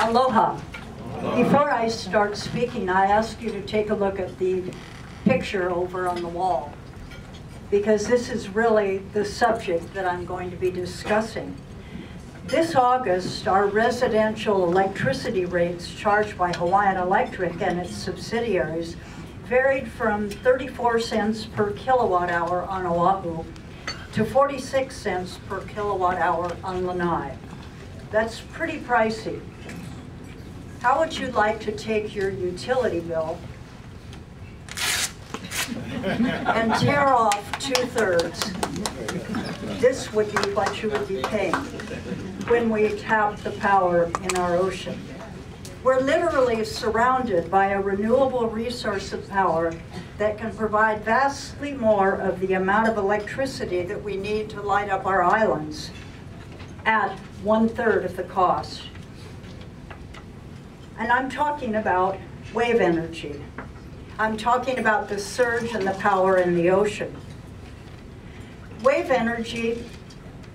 Aloha. Before I start speaking, I ask you to take a look at the picture over on the wall, because this is really the subject that I'm going to be discussing. This August, our residential electricity rates charged by Hawaiian Electric and its subsidiaries varied from 34 cents per kilowatt hour on Oahu to 46 cents per kilowatt hour on Lanai. That's pretty pricey. How would you like to take your utility bill and tear off 2/3? This would be what you would be paying when we tap the power in our ocean. We're literally surrounded by a renewable resource of power that can provide vastly more of the amount of electricity that we need to light up our islands at 1/3 of the cost. And I'm talking about wave energy. I'm talking about the surge and the power in the ocean. Wave energy,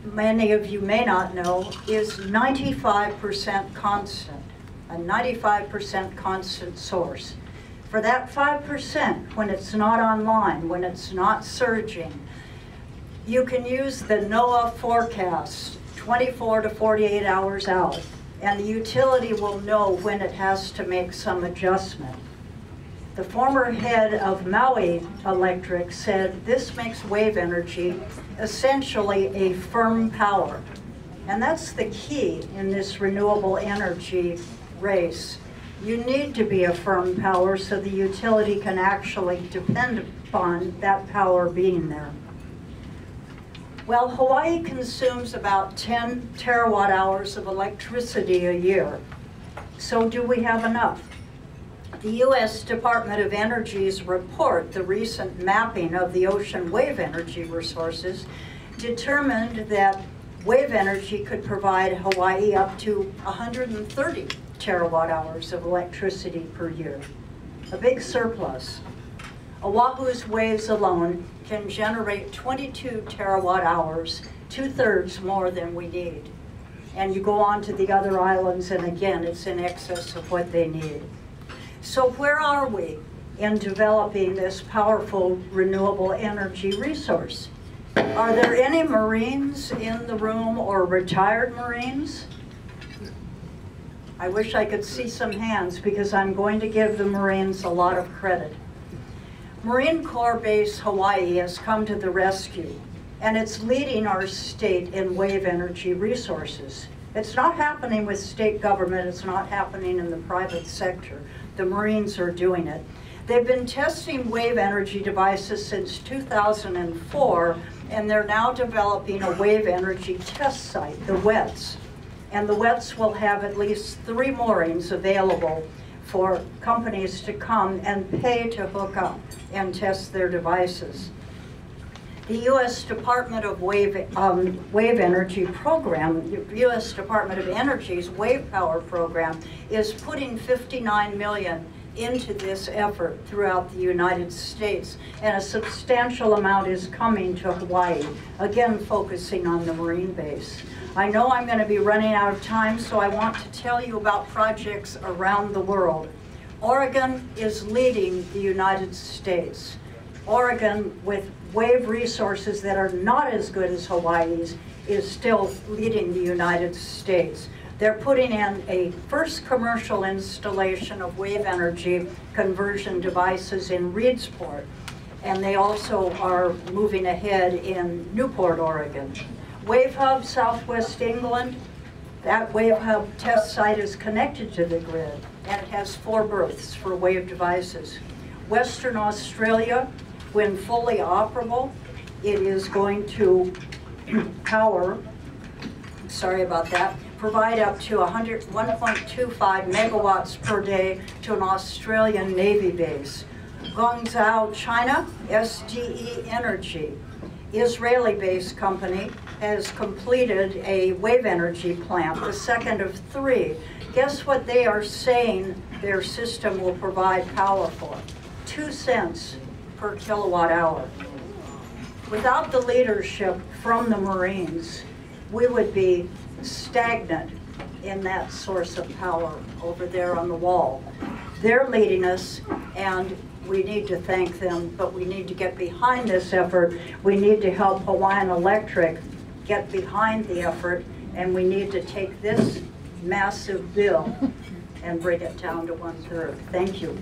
many of you may not know, is 95% constant, a 95% constant source. For that 5%, when it's not online, when it's not surging, you can use the NOAA forecast 24 to 48 hours out, and the utility will know when it has to make some adjustment. The former head of Maui Electric said this makes wave energy essentially a firm power. And that's the key in this renewable energy race. You need to be a firm power so the utility can actually depend upon that power being there. Well, Hawaii consumes about 10 terawatt hours of electricity a year. So do we have enough? The U.S. Department of Energy's report, the recent mapping of the ocean wave energy resources, determined that wave energy could provide Hawaii up to 130 terawatt hours of electricity per year, a big surplus. Oahu's waves alone can generate 22 terawatt hours, 2/3 more than we need. And you go on to the other islands, and again, it's in excess of what they need. So where are we in developing this powerful renewable energy resource? Are there any Marines in the room or retired Marines? I wish I could see some hands, because I'm going to give the Marines a lot of credit. Marine Corps Base Hawaii has come to the rescue, and it's leading our state in wave energy resources. It's not happening with state government, it's not happening in the private sector. The Marines are doing it. They've been testing wave energy devices since 2004, and they're now developing a wave energy test site, the WETS. And the WETS will have at least 3 moorings available for companies to come and pay to hook up and test their devices. The U.S. Department of Wave Energy program, U.S. Department of Energy's Wave Power program, is putting $59 million into this effort throughout the United States, and a substantial amount is coming to Hawaii, again focusing on the Marine base. I know I'm going to be running out of time, so I want to tell you about projects around the world. Oregon is leading the United States. Oregon, with wave resources that are not as good as Hawaii's, is still leading the United States. They're putting in a first commercial installation of wave energy conversion devices in Reedsport, and they also are moving ahead in Newport, Oregon. Wave Hub, Southwest England, that Wave Hub test site is connected to the grid, and it has 4 berths for wave devices. Western Australia, when fully operable, it is going to power, sorry about that, provide up to 1.25 megawatts per day to an Australian Navy base. Guangzhou, China, SDE Energy, Israeli-based company, has completed a wave energy plant, the second of 3. Guess what they are saying their system will provide power for? 2 cents per kilowatt hour. Without the leadership from the Marines, we would be stagnant in that source of power over there on the wall. They're leading us, and we need to thank them, but we need to get behind this effort. We need to help Hawaiian Electric get behind the effort, and we need to take this massive bill and bring it down to 1/3. Thank you.